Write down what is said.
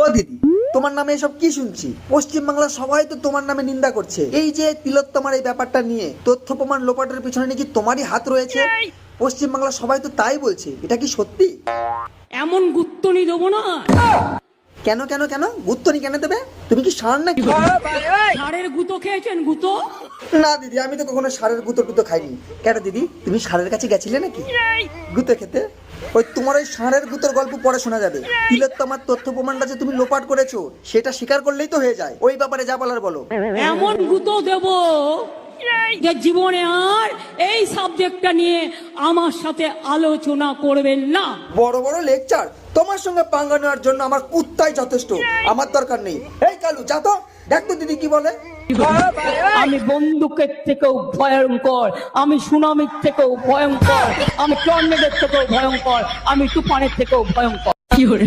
ও দিদি, তোমার নামে এসব কি শুনছি? পশ্চিমবাংলার সবাই তো তোমার নামে নিন্দা করছে। এই যে তিলোত্তমার এই ব্যাপারটা নিয়ে তথ্য প্রমাণ লোপাটের পিছনে নাকি তোমারই হাত রয়েছে। পশ্চিমবাংলার সবাই তো তাই বলছে, এটা কি সত্যি? এমন গুত্তনি দেবো না। কেন কেন কেন গুত্তনি কেন দেবে? তুমি কি ষাঁড় নাকি? ষাঁড়ের গুঁতো খেয়েছেন? গুঁতো? না দিদি, আমি তো কখনো ষাঁড়ের গুঁতো টুতো খাইনি। কেন দিদি, তুমি ষাঁড়ের কাছে গেছিলে নাকি গুঁতো খেতে? ওই তোমার ওই ষাঁড়ের গুঁতোর গল্প পরে শোনা যাবে। তিলোত্তমার তথ্য প্রমাণটা যে তুমি লোপাট করেছো সেটা স্বীকার করলেই তো হয়ে যায়। ওই ব্যাপারে যা বলার বলো। এমন গুঁতো দেবো যে জীবনে আর এই সাবজেক্টটা নিয়ে আমার সাথে আলোচনা করবেন না। বড় বড় লেকচার, তোমার সঙ্গে পাঙ্গা নেওয়ার জন্য আমার কুত্তাই যথেষ্ট, আমার দরকার নেই। এই কালু, যা তো, দেখ তো দিদি কি বলে। আমি বন্দুকের থেকেও ভয়ঙ্কর, আমি সুনামির থেকেও ভয়ঙ্কর, আমি টর্নেডোর থেকেও ভয়ঙ্কর, আমি তুফানের থেকেও ভয়ঙ্কর। কি করে